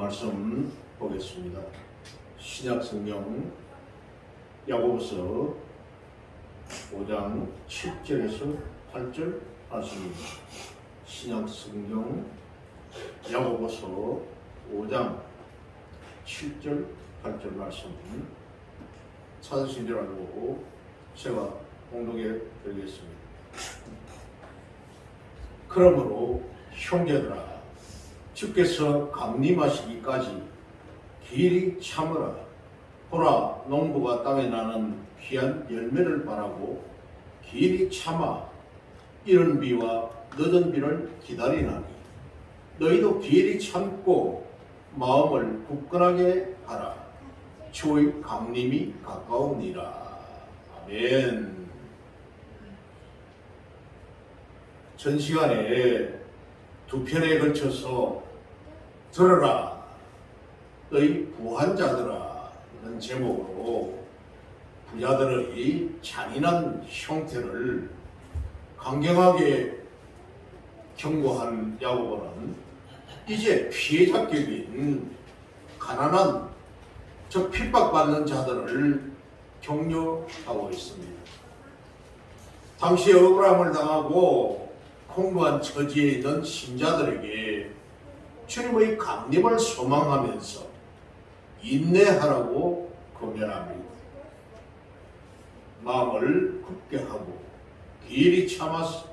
말씀 보겠습니다. 신약 성경 야고보서 5장 7절에서 8절 말씀입니다. 신약 성경 야고보서 5장 7절 8절 말씀 찾으신 줄 알고 제가 공독해 드리겠습니다. 그러므로 형제들아, 주께서 강림하시기까지 길이 참으라. 보라, 농부가 땅에 나는 귀한 열매를 바라고 길이 참아 이른 비와 늦은 비를 기다리나니 너희도 길이 참고 마음을 굳건하게 하라. 주의 강림이 가까우니라. 아멘. 전 시간에 두 편에 걸쳐서 들어라 너희 부한자들아 이런 제목으로 부자들의 잔인한 형태를 강경하게 경고한 야고보는 이제 피해자격인 가난한 저 핍박받는 자들을 격려하고 있습니다. 당시 억울함을 당하고 공고한 처지에 있는 신자들에게 주님의 강림을 소망하면서 인내하라고 권면합니다. 마음을 굳게 하고 길이 참아서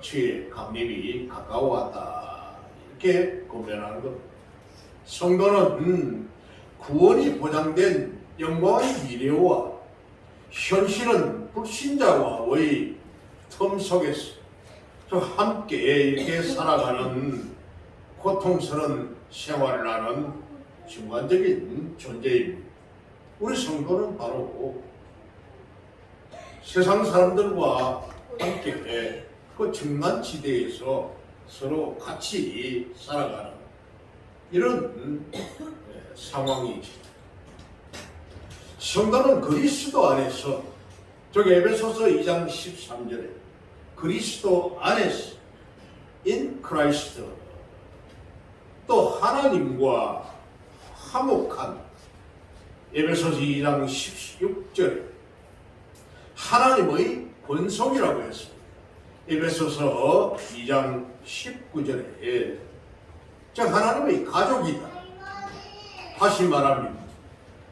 주의 강림이 가까워왔다 이렇게 권면하는 것. 성도는 구원이 보장된 영광의 미래와 현실은 불신자와의 틈 속에서 함께 이렇게 살아가는 고통스러운 생활을 하는 중간적인 존재입니다. 우리 성도는 바로 세상 사람들과 함께 그 중간지대에서 서로 같이 살아가는 이런 상황이죠. 성도는 그리스도 안에서 저기 에베소서 2장 13절에 그리스도 안에서 in Christ 또 하나님과 화목한 에베소서 2장 16절에 하나님의 본성이라고 했습니다. 에베소서 2장 19절에 즉 하나님의 가족이다. 다시 말합니다.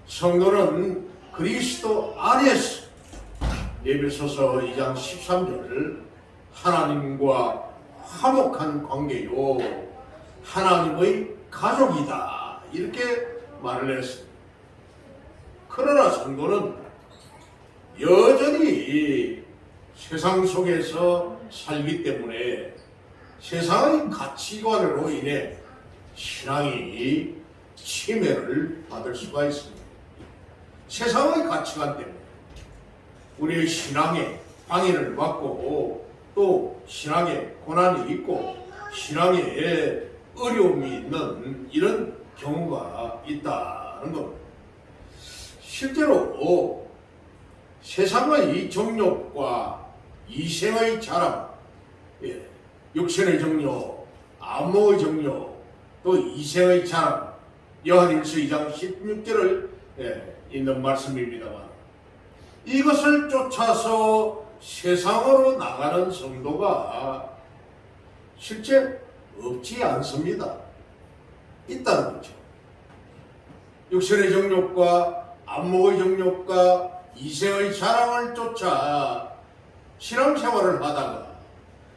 성도는 그리스도 안에서 에베소서 2장 13절 하나님과 화목한 관계요 하나님의 가족이다 이렇게 말을 했습니다. 그러나 성도는 여전히 세상 속에서 살기 때문에 세상의 가치관으로 인해 신앙이 침해를 받을 수가 있습니다. 세상의 가치관 때문에 우리의 신앙에 방해를 받고 또 신앙에 고난이 있고 신앙에 어려움이 있는 이런 경우가 있다는 겁니다. 실제로 세상의 정욕과 이생의 자랑, 육신의 정욕, 안목의 정욕, 또 이생의 자랑, 요한일서 2장 16절을 있는 말씀입니다만 이것을 쫓아서 세상으로 나가는 성도가 실제 없지 않습니다. 있다는 거죠. 육신의 정욕과 안목의 정욕과 이생의 자랑을 쫓아 신앙생활을 하다가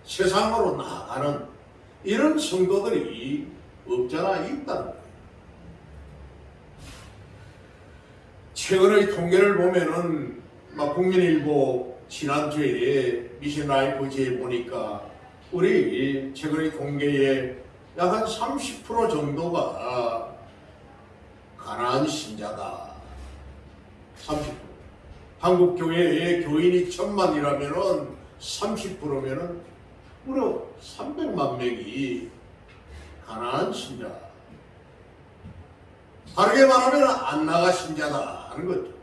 세상으로 나가는 이런 성도들이 없잖아 있다는 거예요. 최근의 통계를 보면은 국민일보 지난주에 미션라이프지에 보니까 우리 최근의 통계에 약 한 30% 정도가 가난한 신자다. 30%. 한국 교회에 교인이 1000만이라면은 30%면은 무려 300만 명이 가난한 신자. 다르게 말하면 안 나가 신자다 하는 거죠.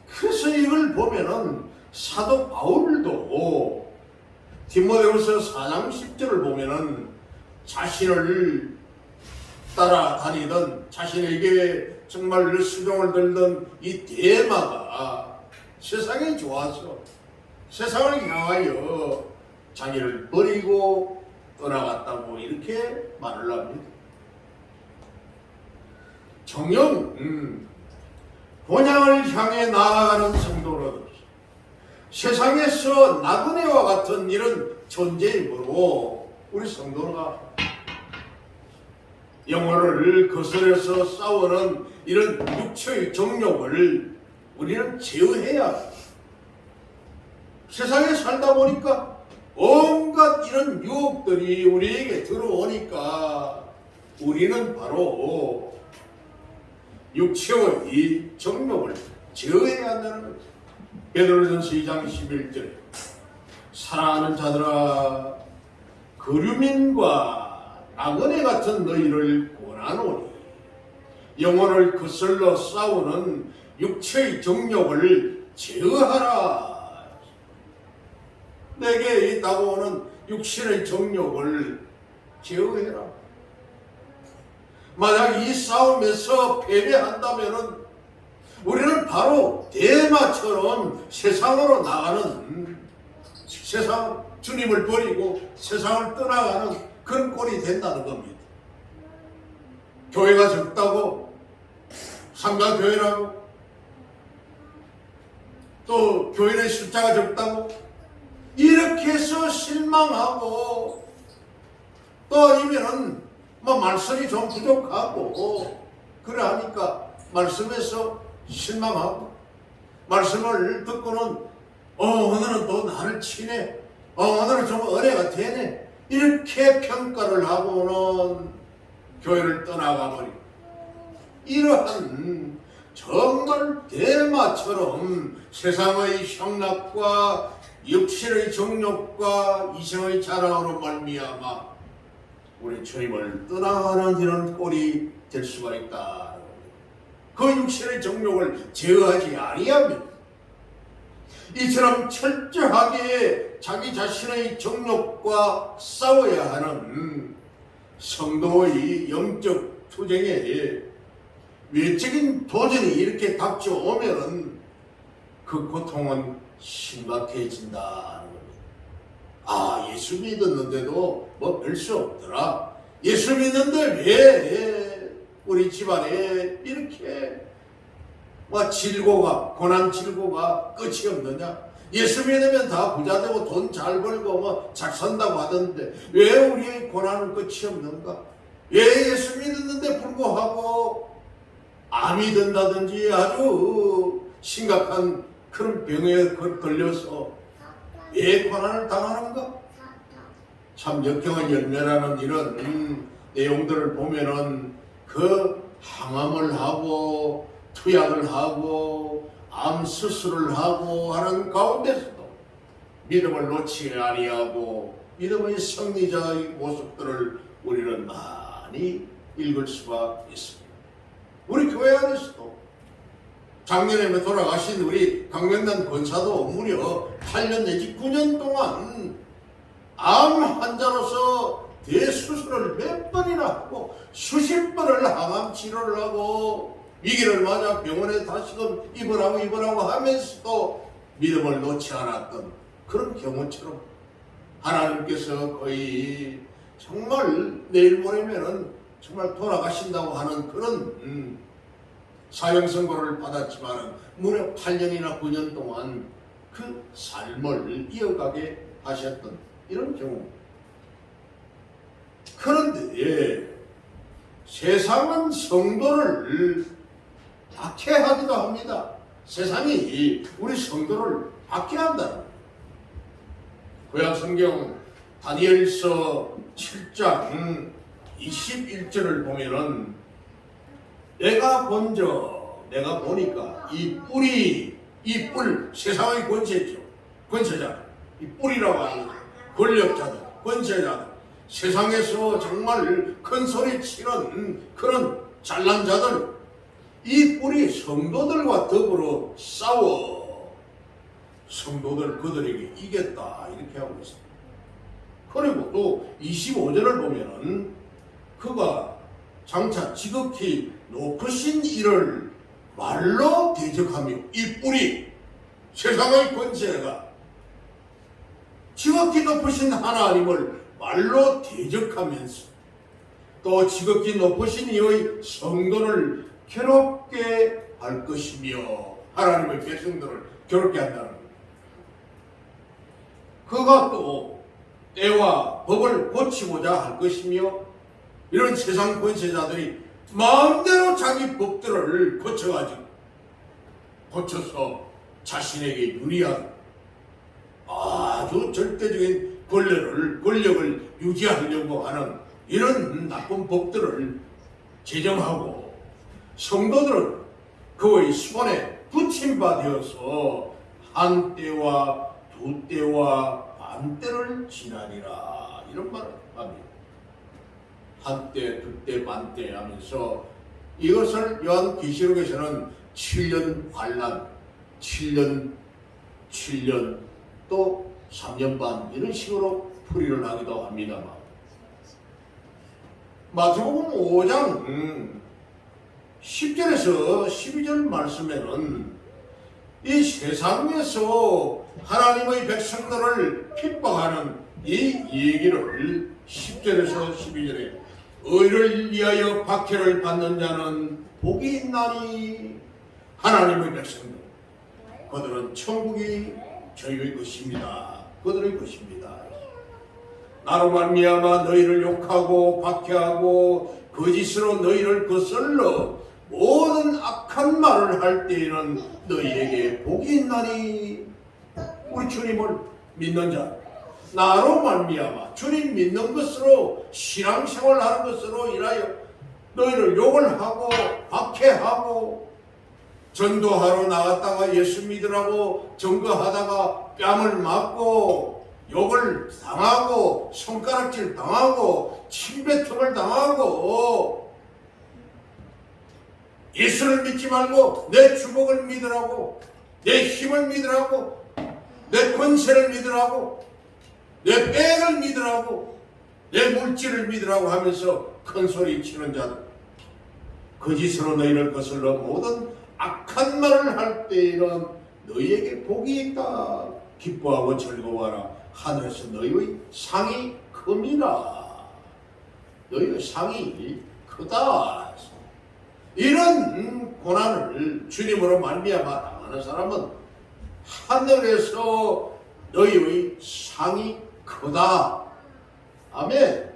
그래서 이걸 보면은 사도 바울도 디모데후서 4장 10절을 보면은 자신을 따라다니던 자신에게 정말 수종을 들던 이 대마가 세상이 좋아서 세상을 향하여 자기를 버리고 떠나갔다고 이렇게 말을 합니다. 정녕 본향을 향해 나아가는 성도는 세상에서 나그네와 같은 이런 존재이므로 우리 성도가 영혼을 거스려서 싸우는 이런 육체의 정욕을 우리는 제어해야 합니다. 세상에 살다 보니까 온갖 이런 유혹들이 우리에게 들어오니까 우리는 바로 육체의 이 정욕을 제어해야 한다는 거죠. 베드로전서 2장 11절에 사랑하는 자들아 거류민과 나그네 같은 너희를 권하노니 영혼을 거슬러 싸우는 육체의 정욕을 제어하라. 내게 이 다가오는 육신의 정욕을 제어해라. 만약 이 싸움에서 패배한다면 우리는 바로 대마처럼 세상으로 나가는, 세상 주님을 버리고 세상을 떠나가는 그런 꼴이 된다는 겁니다. 교회가 적다고 삼가교회라고 또 교인의 숫자가 적다고 이렇게 해서 실망하고 또 아니면은 말씀이 좀 부족하고 그래 하니까 말씀에서 실망하고 말씀을 듣고는 오늘은 또 나를 치네, 오늘은 좀 은혜가 되네 이렇게 평가를 하고는 교회를 떠나가 버리고 이러한 정말 대마처럼 세상의 향락과 육신의 정욕과 이생의 자랑으로 말미암아 우리 주님을 떠나가는 이런 꼴이 될 수가 있다. 그 육신의 정욕을 제어하지 아니하면 이처럼 철저하게 자기 자신의 정욕과 싸워야 하는 성도의 영적 투쟁에 외적인 도전이 이렇게 닥쳐오면 그 고통은 심각해진다는 겁니다. 아, 예수 믿었는데도 뭐 별 수 없더라. 예수 믿는데 왜 우리 집안에 이렇게 질고가, 고난 질고가 끝이 없느냐? 예수 믿으면 다 부자 되고 돈 잘 벌고 잘 산다고 하던데 왜 우리의 고난은 끝이 없는가? 왜 예수 믿었는데 불구하고 암이 든다든지 아주 심각한 그런 병에 걸려서 왜 고난을 당하는가? 참 역경의 열매라는 이런 내용들을 보면은 그 항암을 하고 투약을 하고 암 수술을 하고 하는 가운데서도 믿음을 놓지 아니하고 믿음의 승리자의 모습들을 우리는 많이 읽을 수가 있습니다. 우리 교회 안에서도 작년에 돌아가신 우리 강명단 권사도 무려 8년 내지 9년 동안 암 환자로서 대수술을 몇 번이나 하고 수십 번을 항암 치료를 하고 위기를 맞아 병원에 다시금 입원하고 하면서도 믿음을 놓지 않았던 그런 경우처럼 하나님께서 거의 정말 내일 모레면은 정말 돌아가신다고 하는 그런 사형 선고를 받았지만 무려 8년이나 9년 동안 그 삶을 이어가게 하셨던 이런 경우. 그런데 세상은 성도를 박해하기도 합니다. 세상이 우리 성도를 박해한다. 구약성경 다니엘서 7장 21절을 보면은 내가 보니까 이 뿔, 세상의 권세죠. 권세자, 이 뿔이라고 하는 권력자들, 권세자들, 세상에서 정말 큰 소리 치는 그런 잘난 자들, 이 뿔이 성도들과 더불어 싸워 성도들 그들에게 이겼다 이렇게 하고 있습니다. 그리고 또 25절을 보면은 그가 장차 지극히 높으신 이를 말로 대적하며 이 뿔이 세상의 권세가 지극히 높으신 하나님을 말로 대적하면서 또 지극히 높으신 이의 성도를 괴롭게 할 것이며 하나님의 백성들을 괴롭게 한다는 겁니다. 그가 또 때와 법을 고치고자 할 것이며 이런 세상 권세자들이 마음대로 자기 법들을 고쳐서 자신에게 유리한 아주 절대적인 권력을 유지하려고 하는 이런 나쁜 법들을 제정하고 성도들은 그의 손에 붙임 바 되어서 한 때와 두 때와 반 때를 지나니라 이런 말을 합니다. 한 때, 두 때, 반 때 하면서 이것을 요한계시록에서는 7년 환난, 7년 또 3년 반 이런 식으로 풀이를 하기도 합니다만 마태복음 5장 10절에서 12절 말씀에는 이 세상에서 하나님의 백성들을 핍박하는 이 얘기를 10절에서 12절에 의를 위하여 박해를 받는 자는 복이 있나니 하나님의 백성들 그들은 천국이 저희의 것입니다. 그들의 것입니다. 나로 말미암아 너희를 욕하고 박해하고 거짓으로 너희를 거슬러 모든 악한 말을 할 때에는 너희에게 복이 있나니 우리 주님을 믿는 자 나로 말미암아 주님 믿는 것으로 신앙생활하는 것으로 인하여 너희를 욕을 하고 박해하고 전도하러 나갔다가 예수 믿으라고 전거하다가 뺨을 맞고 욕을 당하고 손가락질 당하고 침뱉음을 당하고 예수를 믿지 말고 내 주먹을 믿으라고 내 힘을 믿으라고 내 권세를 믿으라고 내 백을 믿으라고 내 물질을 믿으라고 하면서 큰소리 치는 자들 거짓으로 너희를 거슬러 모든 악한 말을 할 때에는 너희에게 복이 있다. 기뻐하고 즐거워하라. 하늘에서 너희의 상이 큽니다. 너희의 상이 크다. 이런 고난을 주님으로 말미암아 당하는 사람은 하늘에서 너희의 상이 크다. 아멘.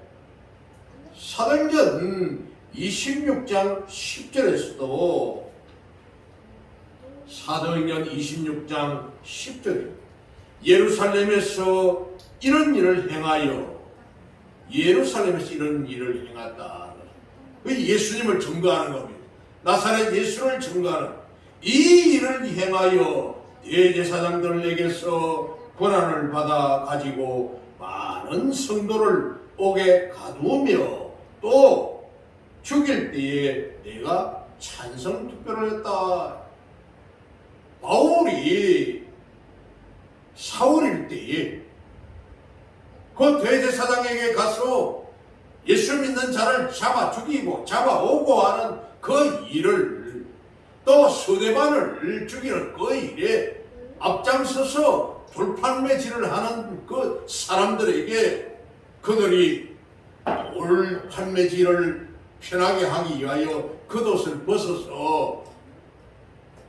사도행전 26장 10절에서도 사도행전 26장 10절에 예루살렘에서 이런 일을 행하여 예루살렘에서 이런 일을 행했다. 예수님을 증거하는 겁니다. 나사렛 예수를 증거하는 이 일을 행하여 대제사장들에게서 권한을 받아 가지고 많은 성도를 옥에 가두며 또 죽일 때에 내가 찬성 투표를 했다. 바울이 사울일 때에 그 대제사장에게 가서 예수 믿는 자를 잡아 죽이고 잡아오고 하는 그 일을 또 스데반을 죽이는 그 일에 앞장서서 돌판매질을 하는 그 사람들에게 그들이 돌판매질을 편하게 하기 위하여 겉옷을 벗어서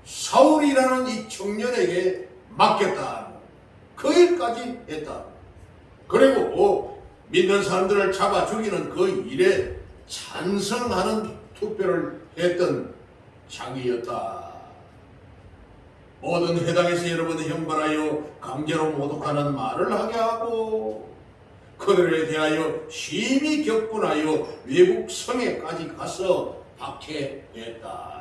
사울이라는 이 청년에게 맡겼다. 그 일까지 했다. 그리고 믿는 사람들을 잡아 죽이는 그 일에 찬성하는 투표를 했던 자기였다. 모든 회당에서 여러분을 형벌하여 강제로 모독하는 말을 하게 하고 그들에 대하여 심히 격분하여 외국 성에까지 가서 박해했다.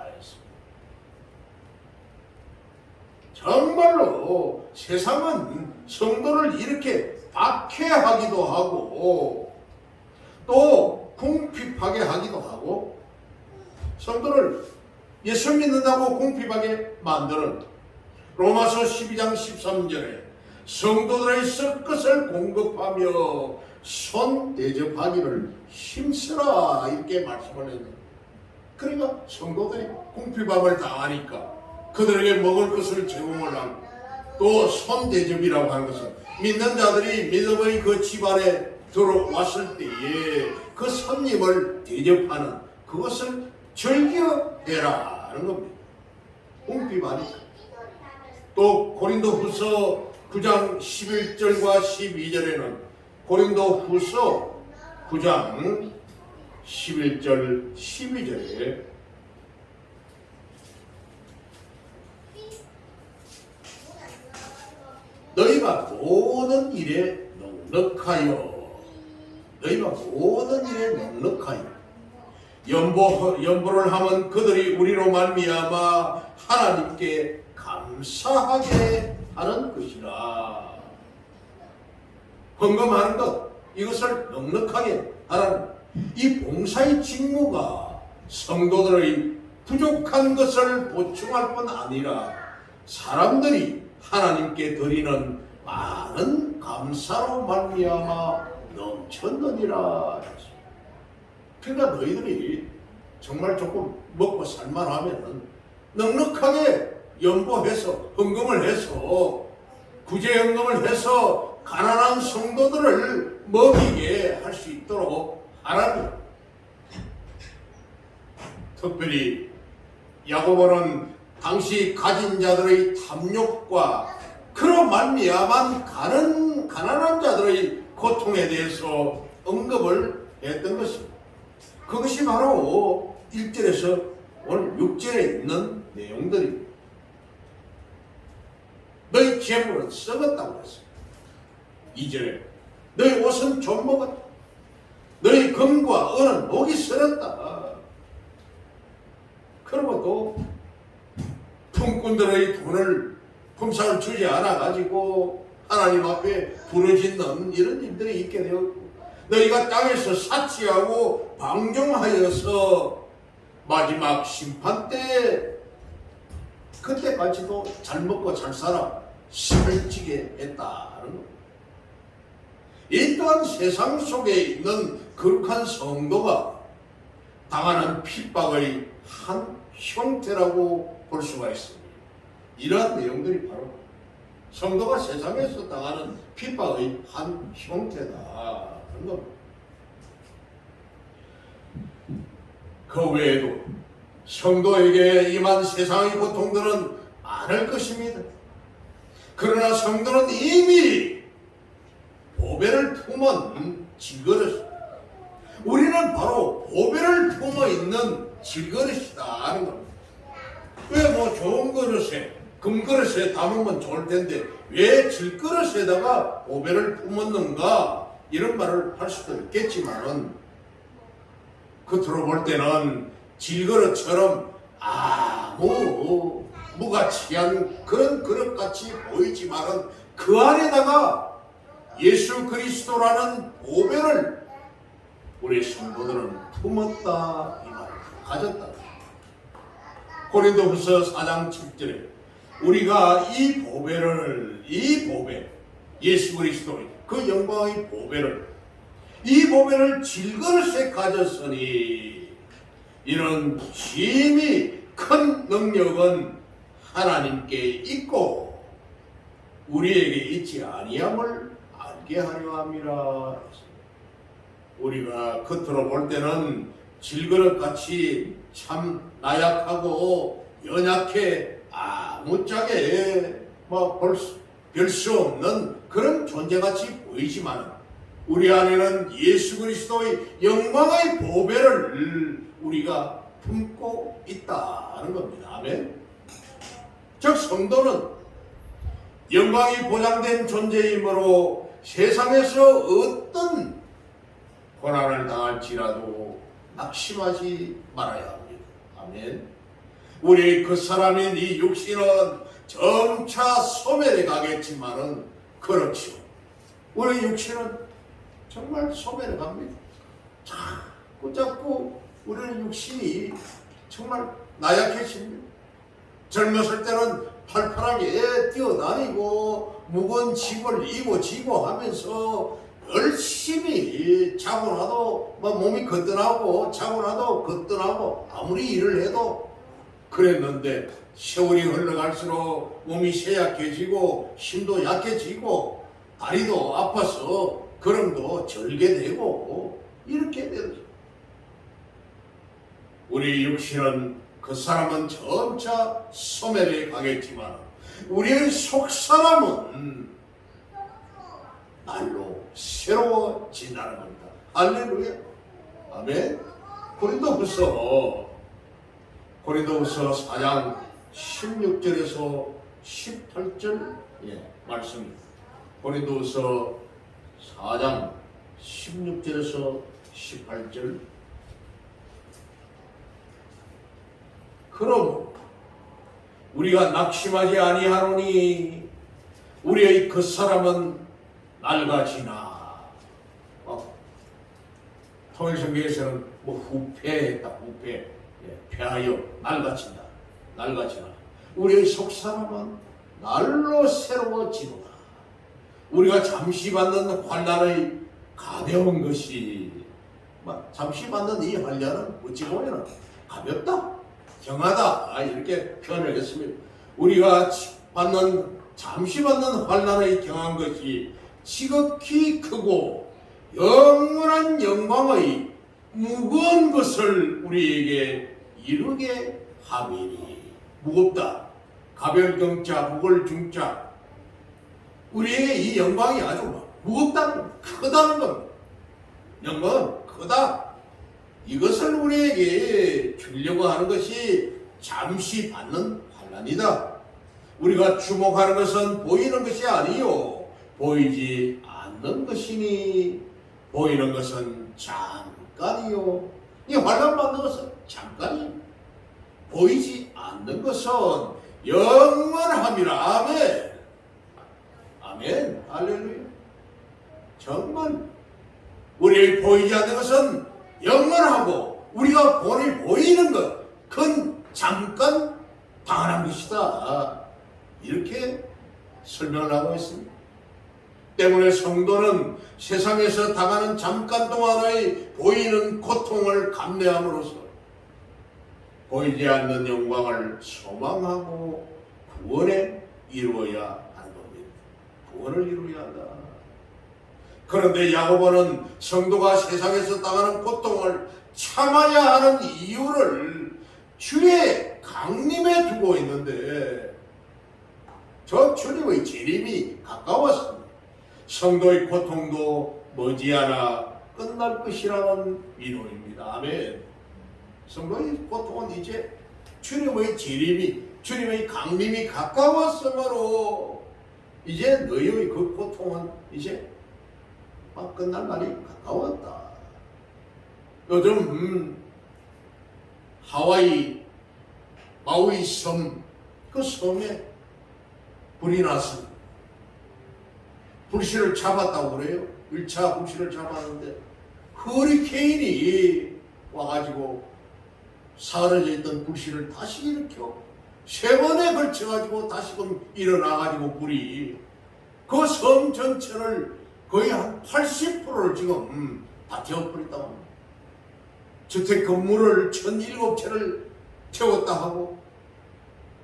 정말로 세상은 성도를 이렇게 박해하기도 하고 또 궁핍하게 하기도 하고 성도를 예수 믿는다고 궁핍하게 만드는 로마서 12장 13절에 성도들의 썩것을 공급하며 손 대접하기를 힘쓰라 이렇게 말씀을 했는데, 그러니까 성도들이 궁핍함을 당하니까 그들에게 먹을 것을 제공을 하고, 또 손 대접이라고 하는 것은 믿는 자들이 믿음의 그 집안에 들어왔을 때에 그 손님을 대접하는 그것을 즐겨내라는 겁니다. 궁핍하니까. 또 고린도후서 9장 11절과 12절에는 고린도후서 9장 11절 12절에 너희가 모든 일에 넉넉하여 연보를 하면 그들이 우리로 말미암아 하나님께 감사하게 하는 것이라. 헌금하는 것, 이것을 넉넉하게 하라는 이 봉사의 직무가 성도들의 부족한 것을 보충할 뿐 아니라 사람들이 하나님께 드리는 많은 감사로 말미암아 넘쳤느니라. 그러니까 너희들이 정말 조금 먹고 살만하면 넉넉하게 연보해서 헌금을 해서 구제 헌금을 해서 가난한 성도들을 먹이게 할 수 있도록 하라니. 특별히 야고보는 당시 가진 자들의 탐욕과 그로 말미암은 가난한 자들의 고통에 대해서 언급을 했던 것입니다. 그것이 바로 1절에서 오늘 6절에 있는 내용들입니다. 너희 재물은 썩었다고 했습니다. 2절에 너희 옷은 좀 먹었다. 너희 금과 은은 목이 설었다. 그러고 또 품꾼들의 돈을 품삯을 주지 않아 가지고 하나님 앞에 부르짖는 이런 일들이 있게 되었고, 너희가 땅에서 사치하고 방종하여서 마지막 심판 때 그때까지도 잘 먹고 잘 살아 심을 지게 했다는 겁니다. 이 또한 세상 속에 있는 거룩한 성도가 당하는 핍박의 한 형태라고 볼 수가 있습니다. 이러한 내용들이 바로 성도가 세상에서 당하는 핍박의 한 형태다는 겁니다. 그 외에도 성도에게 임한 세상의 고통들은 많을 것입니다. 그러나 성도는 이미 보배를 품은 질그릇, 우리는 바로 보배를 품어 있는 질그릇이다 하는 겁니다. 왜 뭐 좋은 그릇에 금그릇에 담으면 좋을 텐데 왜 질그릇에다가 보배를 품었는가, 이런 말을 할 수도 있겠지만은 겉으로 볼 때는 질그릇처럼 무가치한 그런 그릇같이 보이지만은 그 안에다가 예수 그리스도라는 보배를 우리 성도들은 품었다, 이 말을 가졌다. 고린도후서 4장 7절에 우리가 이 보배, 예수 그리스도의 그 영광의 보배를, 이 보배를 질그릇에 가졌으니 이런 심히 큰 능력은 하나님께 있고 우리에게 있지 아니함을 알게 하려 함이라. 우리가 겉으로 볼 때는 질그릇같이 참 나약하고 연약해 아무짝에 별 수 없는 그런 존재같이 보이지만 우리 안에는 예수 그리스도의 영광의 보배를 우리가 품고 있다는 겁니다. 아멘. 즉 성도는 영광이 보장된 존재이므로 세상에서 어떤 고난을 당할지라도 낙심하지 말아야 합니다. 아멘. 우리 그 사람인 이 육신은 점차 소멸해 가겠지만은 그렇죠. 우리 육신은 정말 소멸해 갑니다. 자꾸 우리는 육신이 정말 나약해집니다. 젊었을 때는 팔팔하게 뛰어다니고 무거운 짐을 이고 지고 하면서 열심히 자고 나도 뭐 몸이 거뜬하고 자고 나도 거뜬하고 아무리 일을 해도 그랬는데 세월이 흘러갈수록 몸이 쇠약해지고 힘도 약해지고 다리도 아파서 걸음도 절게 되고 이렇게 되죠. 우리 육신은 그 사람은 점차 소멸해 가겠지만 우리의 속사람은 날로 새로워진다는 겁니다. 할렐루야. 아멘. 고린도후서 4장 16절에서 18절 말씀입니다. 고린도후서 4장 16절에서 18절. 그럼 우리가 낙심하지 아니하노니 우리의 그 사람은 낡아지나. 통일성경에서는 후패했다. 후패. 패하여 낡아진다. 우리의 속사람은 날로 새로워지노라. 우리가 잠시 받는 환난의 가벼운 것이 잠시 받는 이 환난은 어찌 보면 가볍다. 경하다 이렇게 표현을 했습니다. 우리가 잠시 받는 환난의 경한 것이 지극히 크고 영원한 영광의 무거운 것을 우리에게 이루게 하리니. 무겁다. 가벼울 경자, 무거울 중자. 우리에게 이 영광이 아주 무겁다는, 크다는 겁니다. 영광은 크다. 이것을 우리에게 주려고 하는 것이 잠시 받는 환난이다. 우리가 주목하는 것은 보이는 것이 아니요 보이지 않는 것이니 보이는 것은 잠깐이요. 이 환난 받는 것은 잠깐이요. 보이지 않는 것은 영원함이라. 아멘. 아멘. 할렐루야. 정말 우리의 보이지 않는 것은 영원하고 우리가 보이는 것 그건 잠깐 당연한 것이다. 이렇게 설명을 하고 있습니다. 때문에 성도는 세상에서 당하는 잠깐 동안의 보이는 고통을 감내함으로써 보이지 않는 영광을 소망하고 구원에 이루어야 하는 겁니다. 구원을 이루어야 한다. 그런데 야고보는 성도가 세상에서 당하는 고통을 참아야 하는 이유를 주의 강림에 두고 있는데 저 주님의 재림이 가까웠습니다. 성도의 고통도 머지않아 끝날 것이라는 민호입니다. 아멘. 성도의 고통은 이제 주님의 재림이, 주님의 강림이 가까웠으므로 이제 너희의 그 고통은 이제 막 끝날 날이 가까웠다. 요즘 하와이 마우이 섬, 그 섬에 불이 났습니다. 불씨를 잡았다고 그래요. 1차 불씨를 잡았는데 허리케인이 와가지고 사라져 있던 불씨를 다시 일으켜 3번에 걸쳐가지고 다시금 일어나가지고 불이 그 섬 전체를 거의 한 80%를 지금 다 태워버렸다고 합니다. 주택 건물을 1007채를 태웠다 하고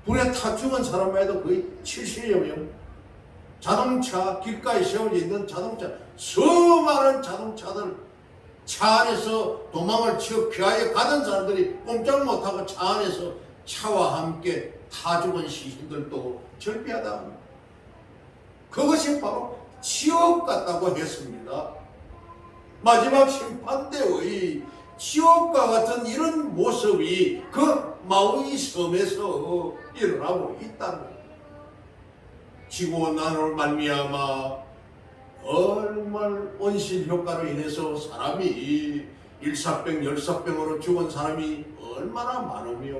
불에 타 죽은 사람만 해도 거의 70여 명. 자동차, 길가에 세워져 있는 자동차, 수많은 자동차들 차 안에서 도망을 치어 피하여 가던 사람들이 꼼짝 못하고 차 안에서 차와 함께 타 죽은 시신들도 절비하다 합니다. 그것이 바로 지옥 같다고 했습니다. 마지막 심판대의 지옥과 같은 이런 모습이 그 마우이 섬에서 일어나고 있다는 거예요. 지구온난화로 말미암아 얼마나 온실 효과로 인해서 사람이 일사병, 열사병으로 죽은 사람이 얼마나 많으며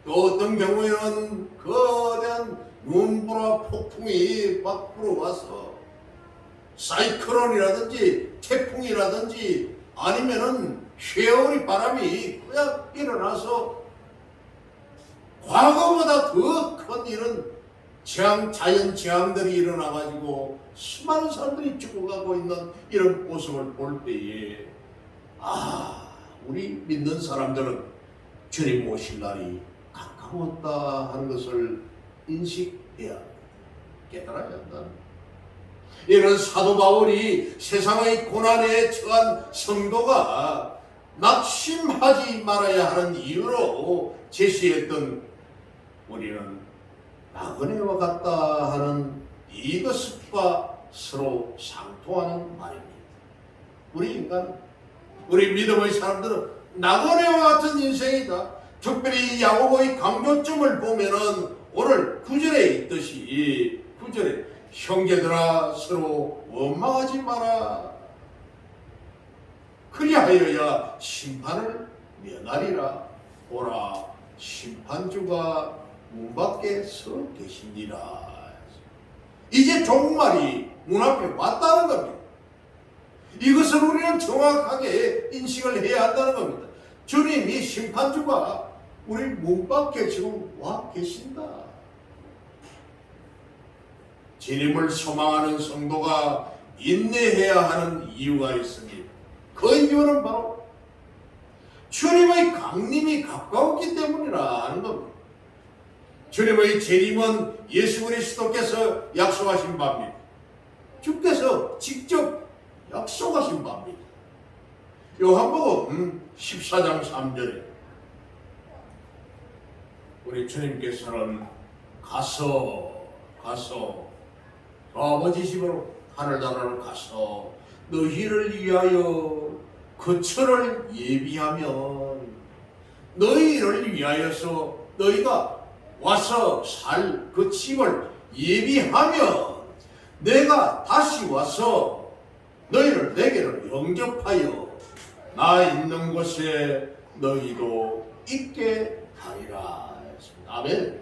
또 어떤 경우에는 거대한 눈보라 폭풍이 막 불어와서 사이클론이라든지 태풍이라든지 아니면은 쉐어리 바람이 그냥 일어나서 과거보다 더 큰 일은 자연 재앙들이 일어나가지고 수많은 사람들이 죽어가고 있는 이런 모습을 볼 때에 우리 믿는 사람들은 주님 오실 날이 가까웠다 하는 것을 인식해야 합니다. 깨달아야 한다. 이런 사도 바울이 세상의 고난에 처한 성도가 낙심하지 말아야 하는 이유로 제시했던 우리는 나그네와 같다 하는 이것과 서로 상통하는 말입니다. 우리 인간, 우리 믿음의 사람들은 나그네와 같은 인생이다. 특별히 야고보의 강조점을 보면은 오늘 9절에 있듯이 9절에 형제들아 서로 원망하지 마라. 그리하여야 심판을 면하리라. 보라 심판주가 문 밖에 서 계시니라. 이제 종말이 문 앞에 왔다는 겁니다. 이것을 우리는 정확하게 인식을 해야 한다는 겁니다. 주님이 심판주가 우리 문 밖에 지금 와 계신다. 재림을 소망하는 성도가 인내해야 하는 이유가 있습니다. 그 이유는 바로 주님의 강림이 가까웠기 때문이라 하는 겁니다. 주님의 재림은 예수 그리스도께서 약속하신 바입니다. 주께서 직접 약속하신 바입니다. 요한복음 14장 3절에 우리 주님께서는 가서 아버지 집으로 하늘나라로 가서 너희를 위하여 거처를 예비하면 너희를 위하여서 너희가 와서 살 그 집을 예비하면 내가 다시 와서 너희를 내게로 영접하여 나 있는 곳에 너희도 있게 하리라. 아멘.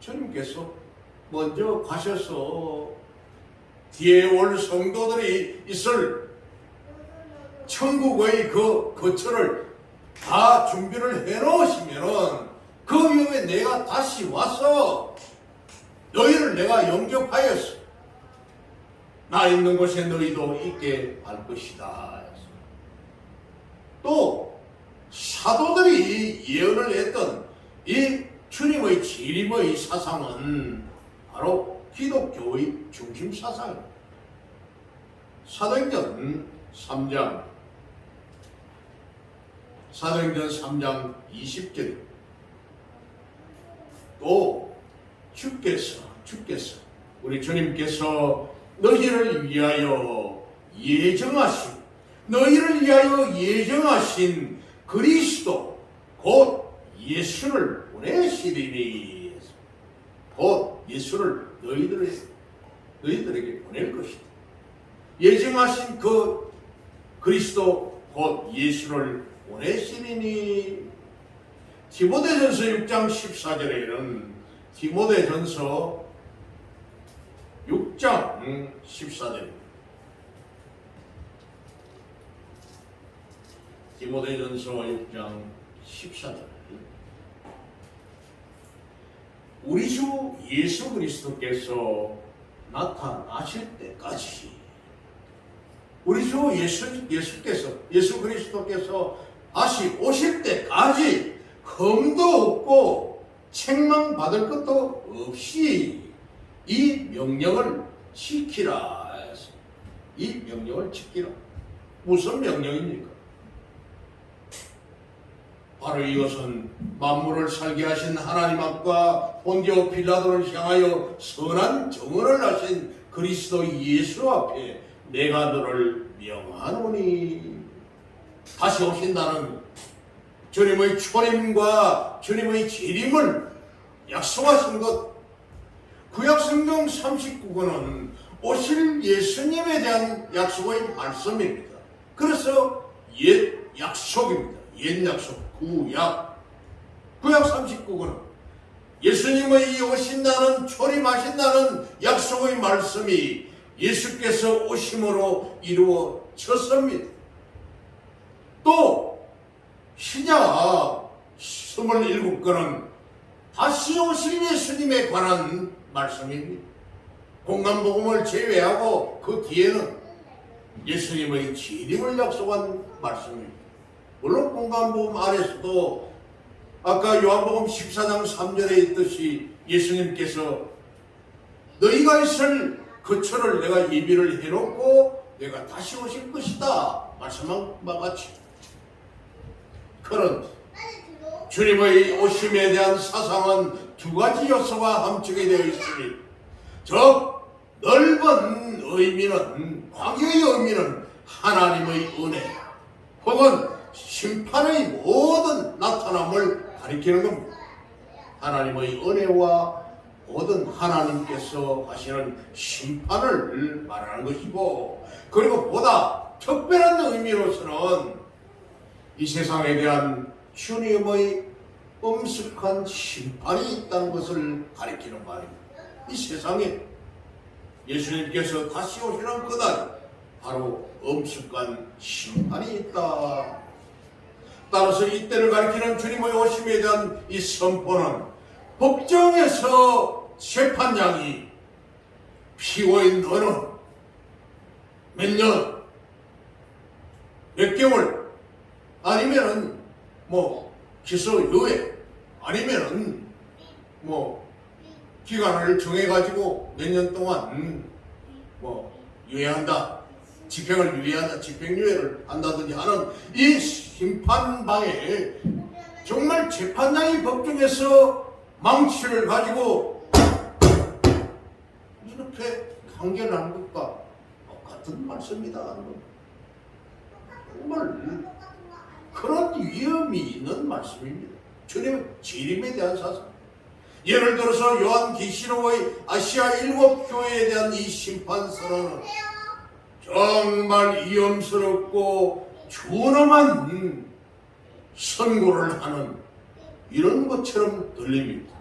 주님께서 먼저 가셔서 뒤에 올 성도들이 있을 천국의 그 거처를 다 준비를 해놓으시면은 그 이후에 내가 다시 와서 너희를 내가 영접하였어. 나 있는 곳에 너희도 있게 할 것이다. 또 사도들이 예언을 했던 이 주님의 재림의 사상은 바로 기독교의 중심 사상입니다. 사도행전 3장 20절 또 주께서 우리 주님께서 너희를 위하여 예정하신 그리스도 곧 예수를 보내시리니 곧 예수를 너희들에게 보낼 것이다. 예정하신 그 그리스도 곧 예수를 보내시리니 디모데전서 6장 14절에는 디모데전서 6장 14절입니다. 디모데전서 6장 14절 우리 주 예수 그리스도께서 나타나실 때까지 우리 주 예수 그리스도께서 다시 오실 때까지 흠도 없고 책망받을 것도 없이 이 명령을 지키라. 이 명령을 지키라. 무슨 명령입니까? 바로 이것은 만물을 살게 하신 하나님 앞과 본디오 빌라도를 향하여 선한 정언을 하신 그리스도 예수 앞에 내가 너를 명하노니 다시 오신다는 주님의 초림과 주님의 재림을 약속하신 것. 구약성경 39권은 오실 예수님에 대한 약속의 말씀입니다. 그래서 옛 약속입니다. 옛 약속, 구약 39권은 예수님의 오신다는 초림하신다는 약속의 말씀이 예수께서 오심으로 이루어졌습니다. 또 신약 27권은 다시 오실 예수님에 관한 말씀입니다. 공간복음을 제외하고 그 뒤에는 예수님의 재림을 약속한 말씀입니다. 물론 공간복음 안에서도 아까 요한복음 14장 3절에 있듯이 예수님께서 너희가 있을 그 처를 내가 예비를 해놓고 내가 다시 오실 것이다 말씀한 바 같이 그런 주님의 오심에 대한 사상은 두 가지 요소가 함축이 되어 있으니 저 넓은 의미는 광의의 의미는 하나님의 은혜 혹은 심판의 모든 나타남을 가리키는 겁니다. 하나님의 은혜와 모든 하나님께서 하시는 심판을 말하는 것이고 그리고 보다 특별한 의미로서는 이 세상에 대한 주님의 엄숙한 심판이 있다는 것을 가리키는 말입니다. 이 세상에 예수님께서 다시 오시는 그날 바로 엄숙한 심판이 있다. 따라서 이때를 가리키는 주님의 오심에 대한 이 선포는 법정에서 재판장이 피고인 너는 몇 년, 몇 개월 아니면은 기소유예 아니면은 기간을 정해가지고 몇 년 동안 유예한다. 집행을 유예한다. 집행유예를 한다든지 하는 이 심판방에 정말 재판장이 법정에서 망치를 가지고 이렇게 판결하는 것과 같은 말씀이다. 정말 그런 위험이 있는 말씀입니다. 주님의 재림에 대한 사상. 예를 들어서 요한계시록의 아시아 7교회에 대한 이 심판선언은 정말 위험스럽고 준엄한 선고를 하는 이런 것처럼 들립니다.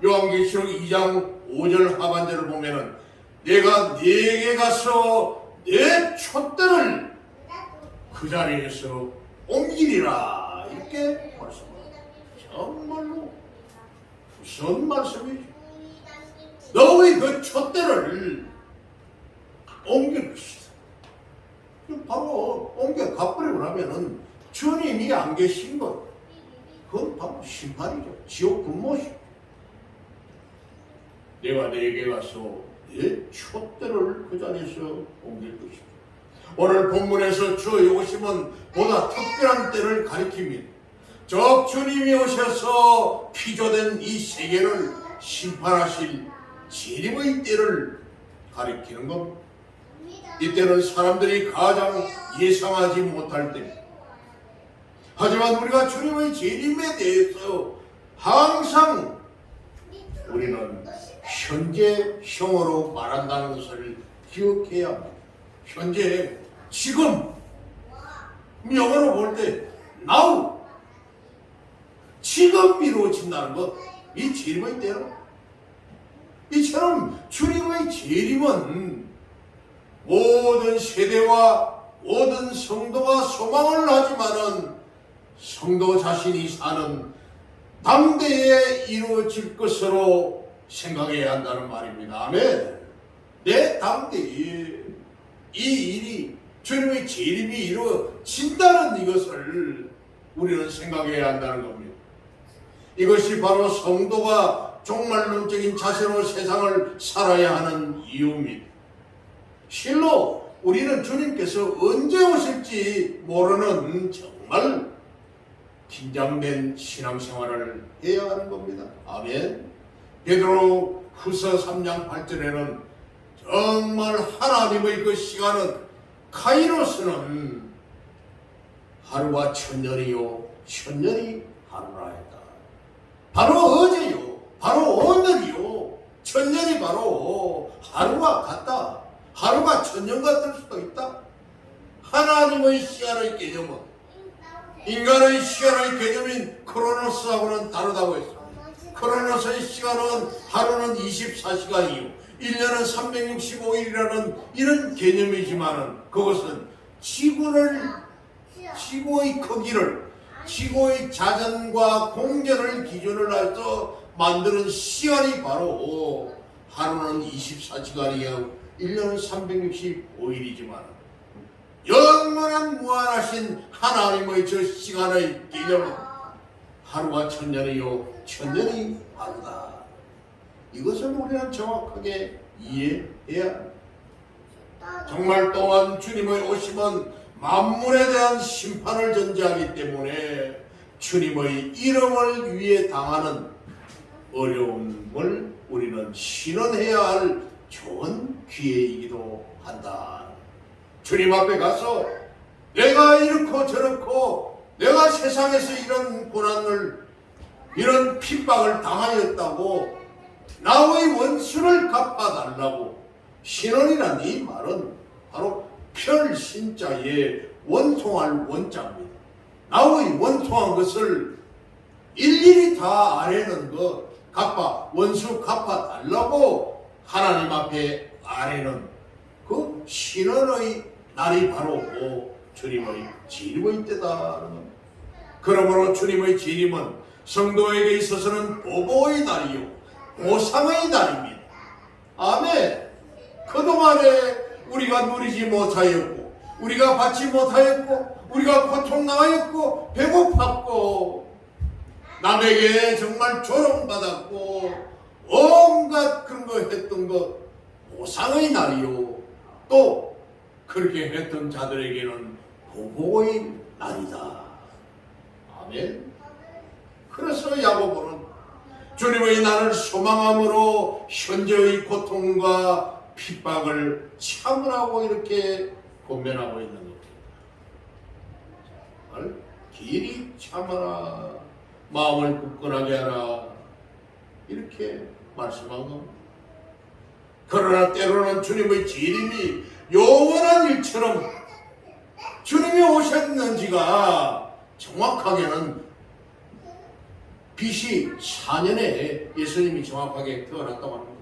요한계시록 2장 5절 하반절을 보면은 내가 네게 가서 내 촛대를 그 자리에서 옮기리라 이렇게 말씀합니다. 정말로 무슨 말씀이죠? 너의 그 촛대를 옮길 것이다. 바로 옮겨 가버리고 나면은 주님이 안 계신 것 그건 바로 심판이죠. 지옥 근무시. 내가 네게 가서 내 촛대를 그 자리에서 옮길 것이다. 오늘 본문에서 주의 오심은 보다 특별한 때를 가리킵니다. 저 주님이 오셔서 피조된 이 세계를 심판하실 재림의 때를 가리키는 겁니다. 이때는 사람들이 가장 예상하지 못할 때. 하지만 우리가 주님의 재림에 대해서 항상 우리는 현재형으로 말한다는 것을 기억해야 합니다. 현재, 지금, 영어로 볼 때 now, 지금 이루어진다는 것, 이 재림의 때로. 이처럼 주님의 재림은 모든 세대와 모든 성도가 소망을 하지만은 성도 자신이 사는 당대에 이루어질 것으로 생각해야 한다는 말입니다. 아멘. 내 당대에 이 일이 주님의 재림이 이루어진다는 이것을 우리는 생각해야 한다는 겁니다. 이것이 바로 성도가 종말론적인 자세로 세상을 살아야 하는 이유입니다. 실로 우리는 주님께서 언제 오실지 모르는 정말 긴장된 신앙생활을 해야 하는 겁니다. 아멘. 베드로 후서 3장 8절에는 정말 하나님의 그 시간은 카이로스는 하루와 천년이요 천년이 하루라 했다. 바로 어제요 바로 오늘이요 천년이 바로 하루와 같다. 하루가 천년 같을 수도 있다. 하나님의 시간의 개념은 인간의 시간의 개념인 크로노스하고는 다르다고 했습니다. 크로노스의 시간은 하루는 24시간이요 1년은 365일이라는 이런 개념이지만은 그것은 지구의 크기를 지구의 자전과 공전을 기준으로 해서 만드는 시간이 바로 하루는 24시간이요 1년은 365일이지만 영원한 무한하신 하나님의 저 시간의 개념은 하루가 천년이요 천년이 하루다. 이것을 우리는 정확하게 이해해야 합니다. 정말 또한 주님의 오심은 만물에 대한 심판을 전제하기 때문에 주님의 이름을 위해 당하는 어려움을 우리는 신원해야 할 좋은 기회이기도 한다. 주님 앞에 가서 내가 이렇고 저렇고 내가 세상에서 이런 고난을 이런 핍박을 당하였다고 나의 원수를 갚아달라고 신원이란 이 말은 바로 별신자에 원통할 원자입니다. 나의 원통한 것을 일일이 다 아뢰는 것 원수 갚아달라고 하나님 앞에 아뢰는 그 신원의 날이 바로 주님의 재림의 때다. 그러므로 주님의 재림은 성도에게 있어서는 보복의 날이요 보상의 날입니다. 아멘. 그동안에 우리가 누리지 못하였고 우리가 받지 못하였고 우리가 고통당하였고 배고팠고 남에게 정말 조롱받았고 온갖 그런 거 했던 것 보상의 날이요 또 그렇게 했던 자들에게는 보복의 날이다. 아멘. 그래서 야고보는 주님의 날을 소망함으로 현재의 고통과 핍박을 참으라고 이렇게 권면하고 있는 겁니다. 정말 길이 참아라 마음을 굳건하게 하라 이렇게 말씀한 겁니다. 그러나 때로는 주님의 재림이 영원한 일처럼 주님이 오셨는지가 정확하게는 BC 4년에 예수님이 정확하게 태어났다고 합니다.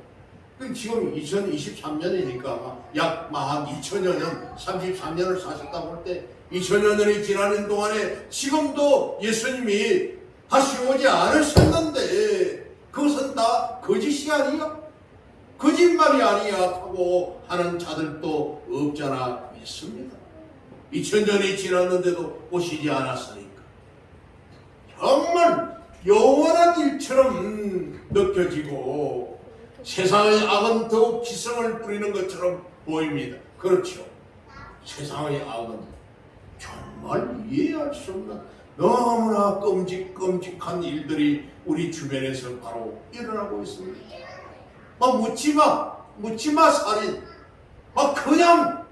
지금 2023년이니까 약 한 2000여 년, 33년을 사셨다고 할 때 2000여 년이 지나는 동안에 지금도 예수님이 다시 오지 않으셨는데 그것은 다 거짓이 아니야? 거짓말이 아니야 하고 하는 자들도 없잖아 있습니다. 2000년이 지났는데도 오시지 않았으니까 정말 영원한 일처럼 느껴지고 세상의 악은 더욱 기성을 부리는 것처럼 보입니다. 그렇죠. 세상의 악은 정말 이해할 수 없는 너무나 끔찍한 일들이 우리 주변에서 바로 일어나고 있습니다. 막 묻지마 살인 막 그냥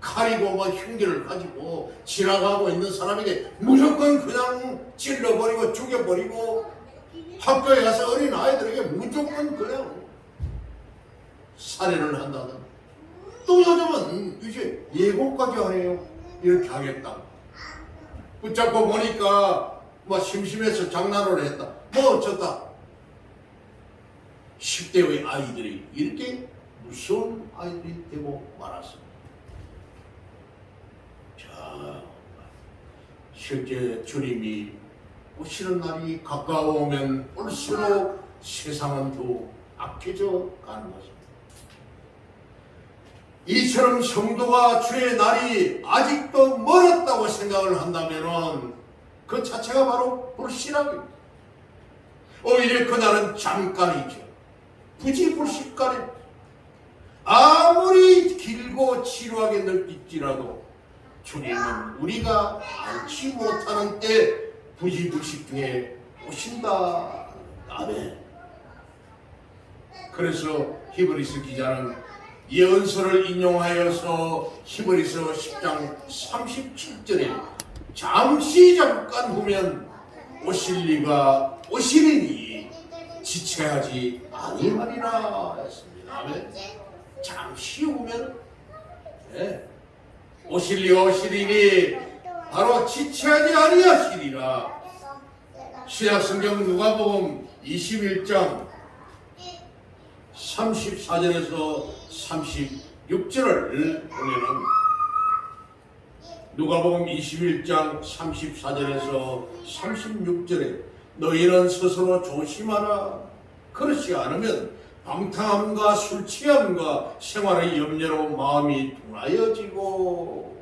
칼이고 막 흉기를 가지고 지나가고 있는 사람에게 무조건 그냥 찔러버리고 죽여버리고 학교에 가서 어린 아이들에게 무조건 그냥 살해를 한다든 또 요즘은 이제 예고까지 하네요. 이렇게 하겠다. 붙잡고 보니까 뭐 심심해서 장난을 했다. 뭐 어쩌다. 10대의 아이들이 이렇게 무서운 아이들이 되고 말았습니다. 자, 실제 주님이 오시는 날이 가까워오면 올수록 세상은 더 악해져 가는 것입니다. 이처럼 성도가 주의 날이 아직도 멀었다고 생각을 한다면 그 자체가 바로 불신앙입니다. 오히려 그날은 잠깐이죠. 부지불식간에 아무리 길고 지루하게 느낄지라도 주님은 우리가 알지 못하는 때 부지불식 중에 오신다. 아멘. 그래서 히브리서 기자는 예언서를 인용하여서 히브리서 10장 37절에 잠깐 후면 오실 이니 지체하지 아니하리라 했습니다. 아멘. 잠시 후면 오시리니 바로 지체하지 아니하시리라. 신약성경 누가복음 21장 34절에서 36절을 보면은 누가복음 21장 34절에서 36절에 너희는 스스로 조심하라. 그렇지 않으면 방탕함과 술 취함과 생활의 염려로 마음이 둔하여지고.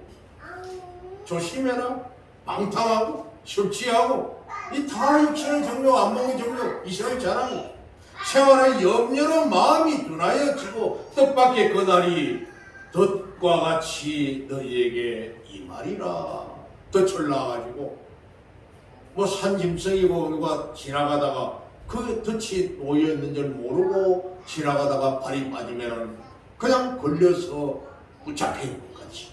조심해라. 방탕하고 술 취하고 이 다 육신의 정욕, 안목의 정욕, 이생의 자랑, 생활의 염려로 마음이 둔하여지고 뜻밖의 그날이 덫과 같이 너희에게 임하리라. 덫을 놔가지고 뭐 산짐승이고 누가 지나가다가 그 덫이 놓여있는 줄 모르고 지나가다가 발이 빠지면 그냥 걸려서 붙잡힌 것 같이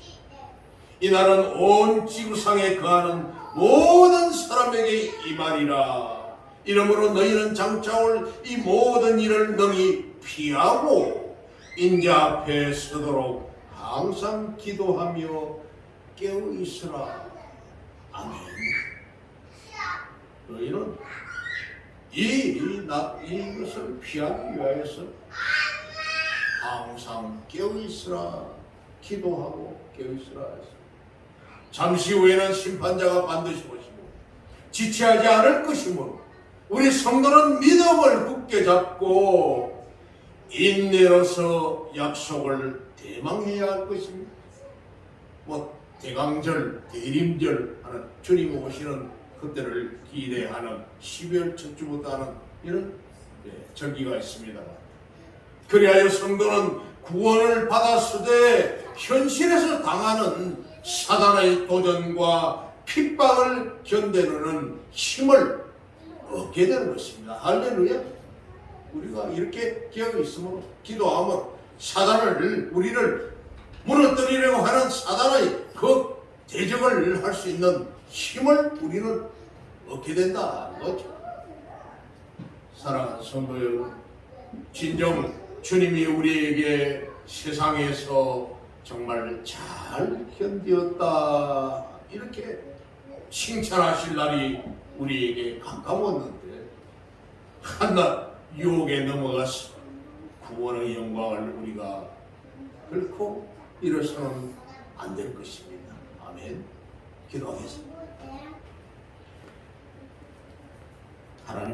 이날은 온 지구상에 거하는 모든 사람에게 임하리라. 이러므로 너희는 장차 올 이 모든 일을 능히 피하고 인자 앞에 서도록 항상 기도하며 깨어 있으라. 아멘. 너희는 이것을 피하기 위하여서 항상 깨어 있으라. 기도하고 깨어 있으라. 잠시 후에는 심판자가 반드시 오시고 지체하지 않을 것이므로 우리 성도는 믿음을 굳게 잡고 인내로서 약속을 대망해야 할 것입니다. 뭐 대강절, 대림절 하는 주님 오시는 그때를 기대하는 12월 첫 주부터 하는 이런 절기가 있습니다. 그리하여 성도는 구원을 받았으되 현실에서 당하는 사단의 도전과 핍박을 견뎌내는 힘을 얻게 되는 것입니다. 할렐루야. 우리가 이렇게 기억이 있으면 기도하면 사단을 우리를 무너뜨리려고 하는 사단의 그 대적을 할 수 있는 힘을 우리는 얻게 된다. 사랑하는 성도 여러분, 진정 주님이 우리에게 세상에서 정말 잘 견디었다 이렇게 칭찬하실 날이 우리에게 가까웠는데 한낱 유혹에 넘어가서 구원의 영광을 우리가 결코 잃어서는 안 될 것입니다. 아멘. 기도하겠습니다. 하나님